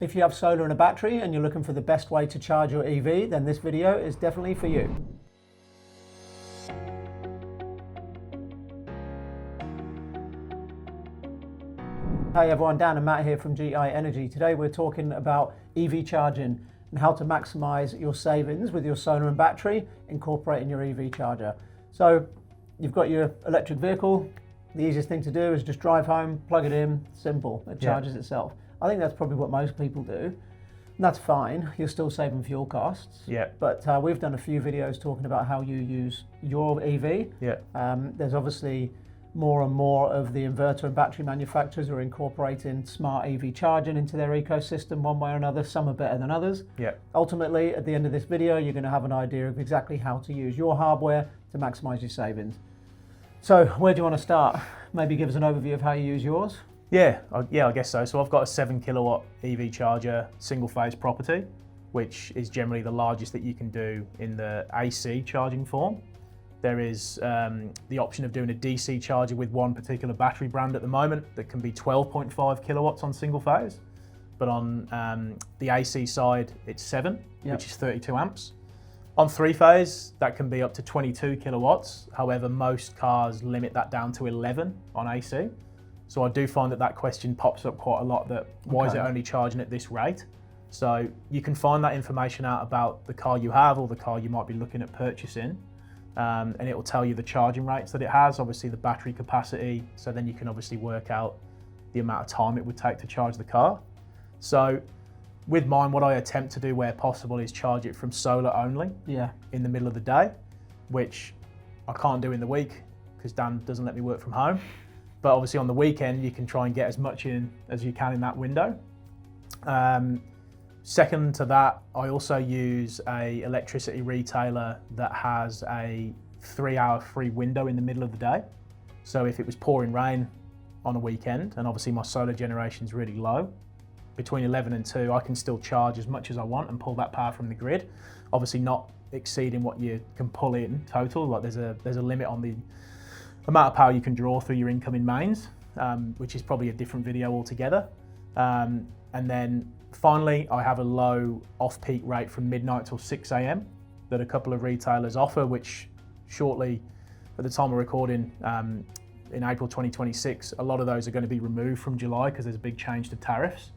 If you have solar and a battery and you're looking for the best way to charge your EV, then this video is definitely for you. Hey everyone, Dan and Matt here from GI Energy. Today we're talking about EV charging and how to maximize your savings with your solar and battery, incorporating your EV charger. So you've got your electric vehicle. The easiest thing to do is just drive home, plug it in, simple, it charges itself. I think that's probably what most people do. And that's fine, you're still saving fuel costs. Yeah. But we've done a few videos talking about how you use your EV. Yeah. There's obviously more and more of the inverter and battery manufacturers are incorporating smart EV charging into their ecosystem one way or another. Some are better than others. Yeah. Ultimately, at the end of this video, you're going to have an idea of exactly how to use your hardware to maximize your savings. So where do you want to start? Maybe give us an overview of how you use yours. Yeah, I guess so. So I've got a 7 kilowatt EV charger, single phase property, which is generally the largest that you can do in the AC charging form. There is the option of doing a DC charger with one particular battery brand at the moment that can be 12.5 kilowatts on single phase. But on the AC side, it's 7, which is 32 amps. On 3 phase, that can be up to 22 kilowatts. However, most cars limit that down to 11 on AC. So I do find that question pops up quite a lot, that why is it only charging at this rate? So you can find that information out about the car you have or the car you might be looking at purchasing. And it will tell you the charging rates that it has, obviously the battery capacity. So then you can obviously work out the amount of time it would take to charge the car. So with mine, what I attempt to do where possible is charge it from solar only in the middle of the day, which I can't do in the week because Dan doesn't let me work from home. But obviously on the weekend, you can try and get as much in as you can in that window. Second to that, I also use a electricity retailer that has a 3-hour free window in the middle of the day. So if it was pouring rain on a weekend, and obviously my solar generation is really low, between 11 and 2, I can still charge as much as I want and pull that power from the grid. Obviously not exceeding what you can pull in total. Like there's a limit on the amount of power you can draw through your incoming mains, which is probably a different video altogether. And then finally, I have a low off-peak rate from midnight till 6 a.m. that a couple of retailers offer, which shortly, at the time of recording, in April 2026, a lot of those are going to be removed from July because there's a big change to tariffs.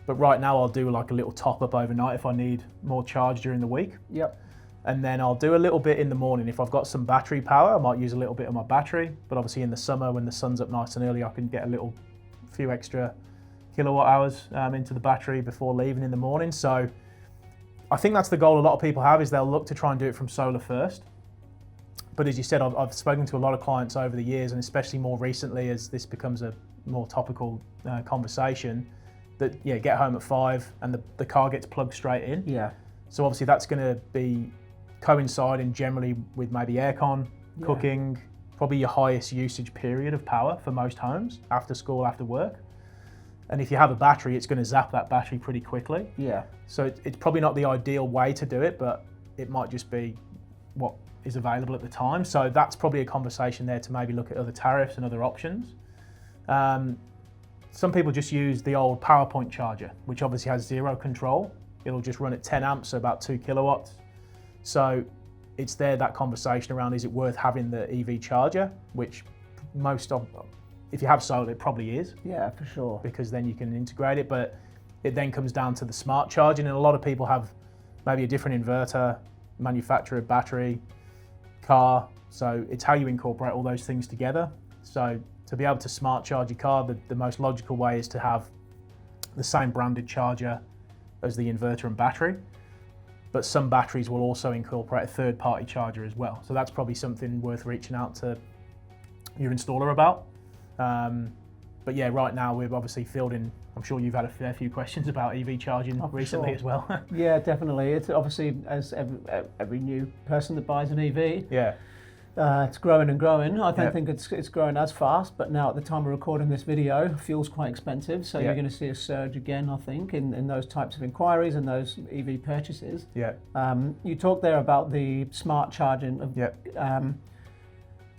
But right now I'll do like a little top up overnight if I need more charge during the week. Yep. And then I'll do a little bit in the morning. If I've got some battery power, I might use a little bit of my battery. But obviously in the summer, when the sun's up nice and early, I can get a few extra kilowatt hours into the battery before leaving in the morning. So I think that's the goal a lot of people have, is they'll look to try and do it from solar first. But as you said, I've spoken to a lot of clients over the years, and especially more recently as this becomes a more topical conversation, that get home at 5 and the car gets plugged straight in. Yeah. So obviously that's going to be coinciding generally with maybe aircon, cooking, probably your highest usage period of power for most homes, after school, after work. And if you have a battery, it's going to zap that battery pretty quickly. Yeah. So it's probably not the ideal way to do it, but it might just be what is available at the time. So that's probably a conversation there to maybe look at other tariffs and other options. Some people just use the old PowerPoint charger, which obviously has zero control. It'll just run at 10 amps, so about 2 kilowatts. So it's there, that conversation around, is it worth having the EV charger, which if you have solar, it probably is. Yeah, for sure. Because then you can integrate it, but it then comes down to the smart charging, and a lot of people have maybe a different inverter, manufacturer, battery, car. So it's how you incorporate all those things together. So to be able to smart charge your car, the most logical way is to have the same branded charger as the inverter and battery. But some batteries will also incorporate a third-party charger as well. So that's probably something worth reaching out to your installer about. But yeah, right now we're obviously fielding, I'm sure you've had a fair few questions about EV charging recently as well. Yeah, definitely. It's obviously, as every new person that buys an EV, it's growing and growing. I don't think it's growing as fast, but now at the time of recording this video, fuel's quite expensive. So you're going to see a surge again, I think, in those types of inquiries and those EV purchases. Yeah. You talked there about the smart charging of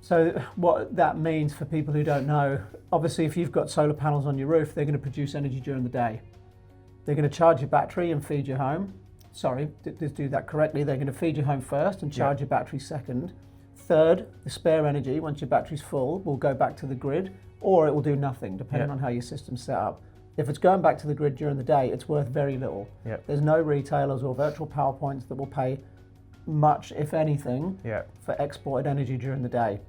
so what that means for people who don't know, obviously if you've got solar panels on your roof, they're going to produce energy during the day. They're going to charge your battery and feed your home. Sorry, just do that correctly. They're going to feed your home first and charge your battery second. Third, the spare energy, once your battery's full, will go back to the grid, or it will do nothing, depending on how your system's set up. If it's going back to the grid during the day, it's worth very little. There's no retailers or virtual power points that will pay much, if anything, for exported energy during the day.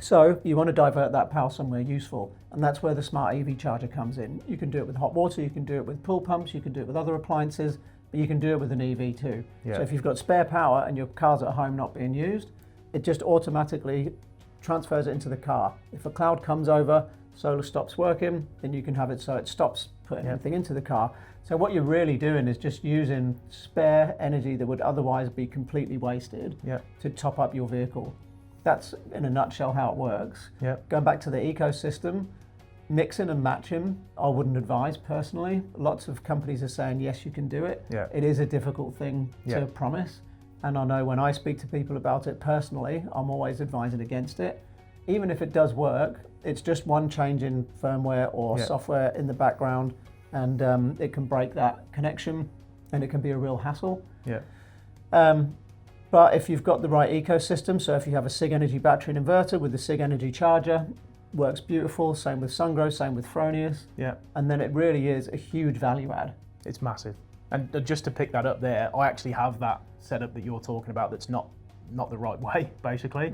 So you want to divert that power somewhere useful, and that's where the smart EV charger comes in. You can do it with hot water, you can do it with pool pumps, you can do it with other appliances, but you can do it with an EV too. So if you've got spare power and your car's at home not being used, it just automatically transfers it into the car. If a cloud comes over, solar stops working, then you can have it so it stops putting anything into the car. So what you're really doing is just using spare energy that would otherwise be completely wasted to top up your vehicle. That's in a nutshell how it works. Going back to the ecosystem, mixing and matching, I wouldn't advise personally. Lots of companies are saying, yes, you can do it. It is a difficult thing to promise. And I know when I speak to people about it personally, I'm always advising against it. Even if it does work, it's just one change in firmware or software in the background, and it can break that connection, and it can be a real hassle. But if you've got the right ecosystem, so if you have a SIG Energy battery and inverter with the SIG Energy charger, works beautiful. Same with SunGrow, same with Fronius. And then it really is a huge value add. It's massive. And just to pick that up there, I actually have that setup that you're talking about that's not the right way, basically,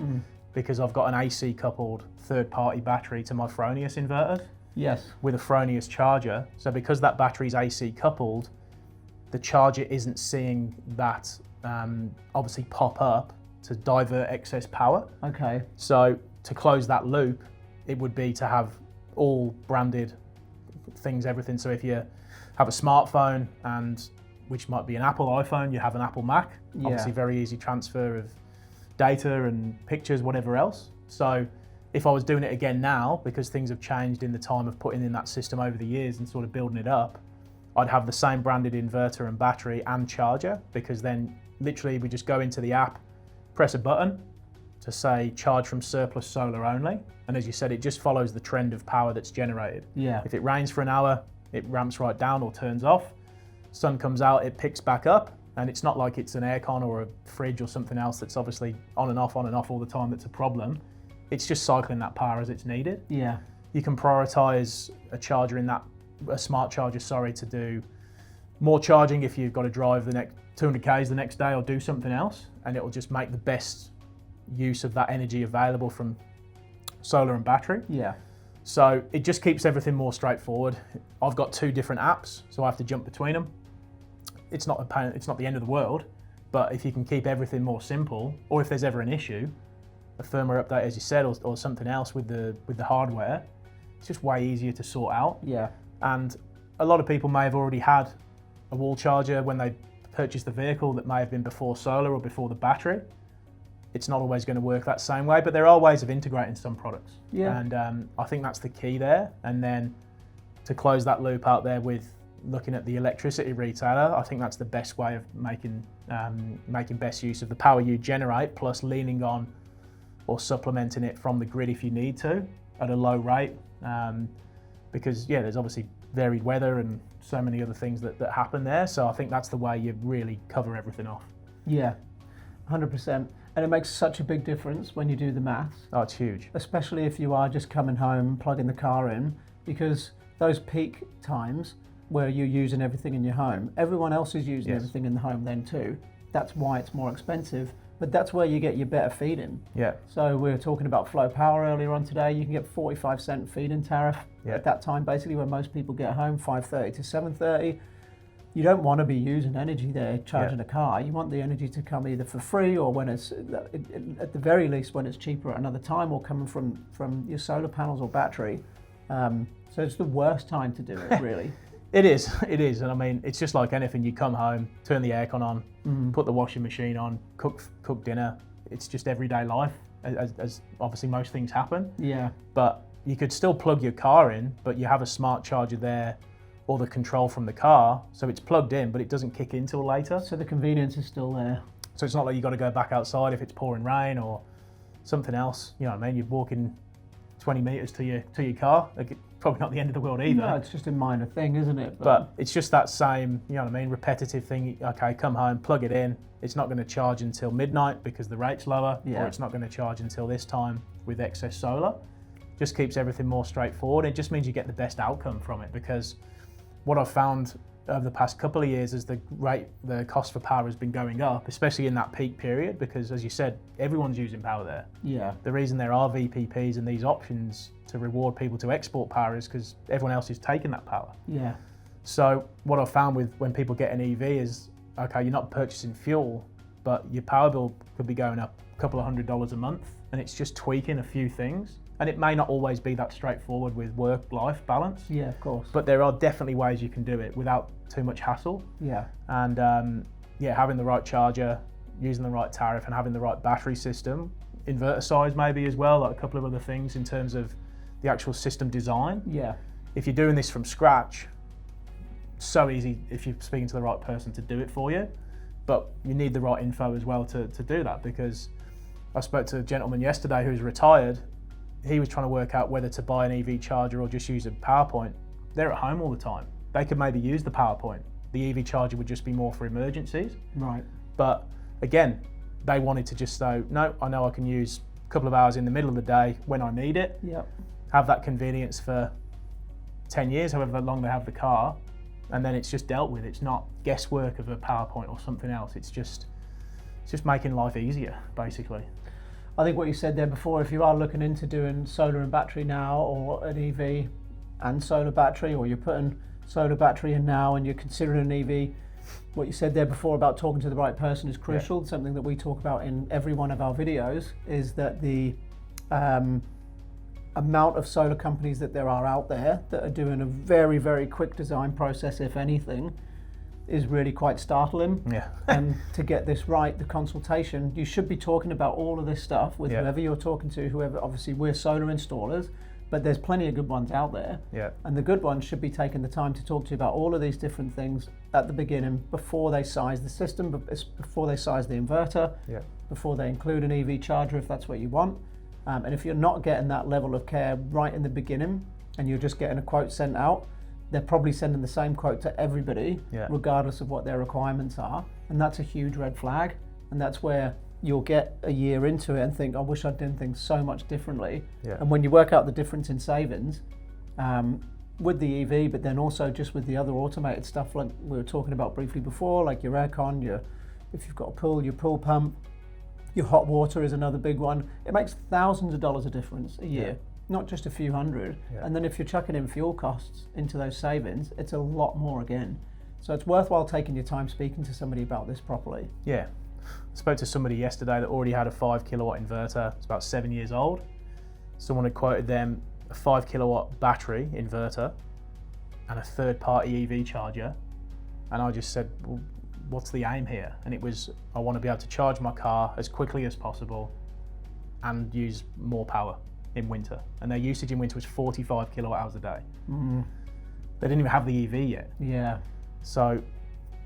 because I've got an AC coupled third-party battery to my Fronius inverter. With a Fronius charger. So because that battery's AC coupled, the charger isn't seeing that obviously pop up to divert excess power. So to close that loop, it would be to have all branded things, everything. So if you have a smartphone, and which might be an Apple iPhone, you have an Apple Mac, obviously very easy transfer of data and pictures, whatever else. So if I was doing it again now, because things have changed in the time of putting in that system over the years and sort of building it up, I'd have the same branded inverter and battery and charger, because then literally we just go into the app, press a button to say charge from surplus solar only. And as you said, it just follows the trend of power that's generated. If it rains for an hour, it ramps right down or turns off. Sun comes out, it picks back up. And it's not like it's an aircon or a fridge or something else that's obviously on and off all the time that's a problem. It's just cycling that power as it's needed. You can prioritize a smart charger, to do more charging if you've got to drive the next 200 Ks the next day or do something else, and it will just make the best use of that energy available from solar and battery. So it just keeps everything more straightforward. I've got 2 different apps, so I have to jump between them. It's not the end of the world, but if you can keep everything more simple, or if there's ever an issue, a firmware update, as you said, or something else with the hardware, it's just way easier to sort out. And a lot of people may have already had a wall charger when they purchased the vehicle that may have been before solar or before the battery. It's not always going to work that same way, but there are ways of integrating some products. And I think that's the key there. And then to close that loop out there with looking at the electricity retailer, I think that's the best way of making best use of the power you generate, plus leaning on or supplementing it from the grid if you need to at a low rate. Because there's obviously varied weather and so many other things that happen there. So I think that's the way you really cover everything off. 100%. And it makes such a big difference when you do the maths. Oh, it's huge. Especially if you are just coming home, plugging the car in, because those peak times where you're using everything in your home, everyone else is using everything in the home then too. That's why it's more expensive, but that's where you get your better feed-in. So we were talking about Flow Power earlier on today. You can get 45-cent feed-in tariff at that time, basically when most people get home, 5:30 to 7:30. You don't want to be using energy there charging a car. You want the energy to come either for free or when it's, at the very least, when it's cheaper at another time, or coming from your solar panels or battery. So it's the worst time to do it, really. It is. And I mean, it's just like anything. You come home, turn the aircon on, put the washing machine on, cook dinner. It's just everyday life, as obviously most things happen. But you could still plug your car in, but you have a smart charger there, or the control from the car, so it's plugged in, but it doesn't kick in till later. So the convenience is still there. So it's not like you got to go back outside if it's pouring rain or something else. You know what I mean? You're walking 20 meters to your car. probably not the end of the world either. No, it's just a minor thing, isn't it? But it's just that same, you know what I mean, repetitive thing. Okay, come home, plug it in. It's not going to charge until midnight because the rate's lower, or it's not going to charge until this time with excess solar. Just keeps everything more straightforward. It just means you get the best outcome from it, because what I've found over the past couple of years is the cost for power has been going up, especially in that peak period, because as you said, everyone's using power there. Yeah. The reason there are VPPs and these options to reward people to export power is because everyone else is taking that power. Yeah. So what I've found with when people get an EV is, okay, you're not purchasing fuel, but your power bill could be going up a couple of $100 a month, and it's just tweaking a few things. And it may not always be that straightforward with work-life balance. Yeah, of course. But there are definitely ways you can do it without too much hassle. Yeah. And having the right charger, using the right tariff, and having the right battery system, inverter size maybe as well, like a couple of other things in terms of the actual system design. Yeah. If you're doing this from scratch, so easy if you're speaking to the right person to do it for you. But you need the right info as well to do that, because I spoke to a gentleman yesterday who's retired. He was trying to work out whether to buy an EV charger or just use a PowerPoint. They're at home all the time. They could maybe use the PowerPoint. The EV charger would just be more for emergencies. Right. But again, they wanted to just say, no, I know I can use a couple of hours in the middle of the day when I need it. Yep. Have that convenience for 10 years, however long they have the car, and then it's just dealt with. It's not guesswork of a PowerPoint or something else. It's just making life easier, basically. I think what you said there before, if you are looking into doing solar and battery now, or an EV and solar battery, or you're putting solar battery in now and you're considering an EV, what you said there before about talking to the right person is crucial. Yeah. Something that we talk about in every one of our videos is that the amount of solar companies that there are out there that are doing a very, very quick design process, if anything, is really quite startling. Yeah. And to get this right, the consultation, you should be talking about all of this stuff with whoever you're talking to, whoever. Obviously we're solar installers, but there's plenty of good ones out there. Yeah. And the good ones should be taking the time to talk to you about all of these different things at the beginning, before they size the system, before they size the inverter, before they include an EV charger if that's what you want. And if you're not getting that level of care right in the beginning and you're just getting a quote sent out, they're probably sending the same quote to everybody, regardless of what their requirements are. And that's a huge red flag. And that's where you'll get a year into it and think, I wish I'd done things so much differently. Yeah. And when you work out the difference in savings with the EV, but then also just with the other automated stuff like we were talking about briefly before, like your aircon, if you've got a pool, your pool pump, your hot water is another big one. It makes thousands of dollars a difference a year. Not just a few hundred. And then if you're chucking in fuel costs into those savings, it's a lot more again. So it's worthwhile taking your time speaking to somebody about this properly. Yeah. I spoke to somebody yesterday that already had a 5 kilowatt inverter. It's about 7 years old. Someone had quoted them a 5 kilowatt battery inverter and a third party EV charger. And I just said, well, what's the aim here? And it was, I want to be able to charge my car as quickly as possible and use more power in winter. And their usage in winter was 45 kilowatt hours a day. They didn't even have the EV yet. Yeah. So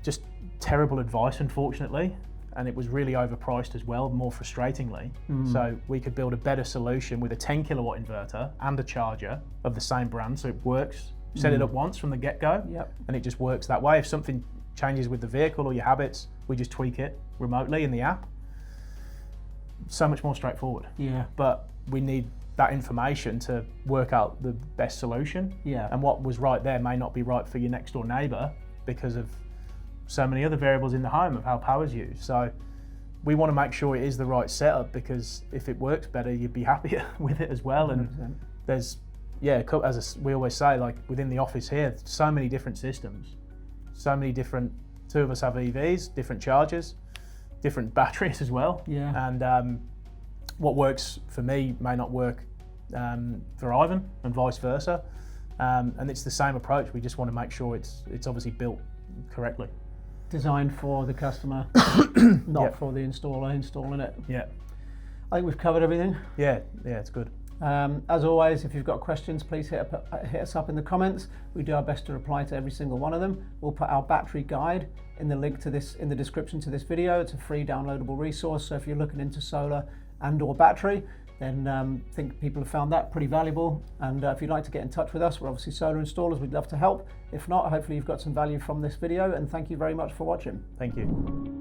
just terrible advice, unfortunately. And it was really overpriced as well, more frustratingly. So we could build a better solution with a 10 kilowatt inverter and a charger of the same brand, so it works. Set it up once from the get-go, and it just works that way. If something changes with the vehicle or your habits, we just tweak it remotely in the app. So much more straightforward. Yeah. But we need that information to work out the best solution. Yeah. And what was right there may not be right for your next door neighbour because of so many other variables in the home of how power's used. So we want to make sure it is the right setup, because if it works better, you'd be happier with it as well. 100%. And there's, as we always say, like within the office here, so many different systems, so many different, two of us have EVs, different chargers, different batteries as well. Yeah. And what works for me may not work for Ivan, and vice versa. And it's the same approach. We just want to make sure it's obviously built correctly. Designed for the customer, not for the installer installing it. Yeah. I think we've covered everything. Yeah, it's good. As always, if you've got questions, please hit us up in the comments. We do our best to reply to every single one of them. We'll put our battery guide in the link to this in the description to this video. It's a free downloadable resource. So if you're looking into solar and or battery, then I think people have found that pretty valuable. And if you'd like to get in touch with us, we're obviously solar installers, we'd love to help. If not, hopefully you've got some value from this video, and thank you very much for watching. Thank you.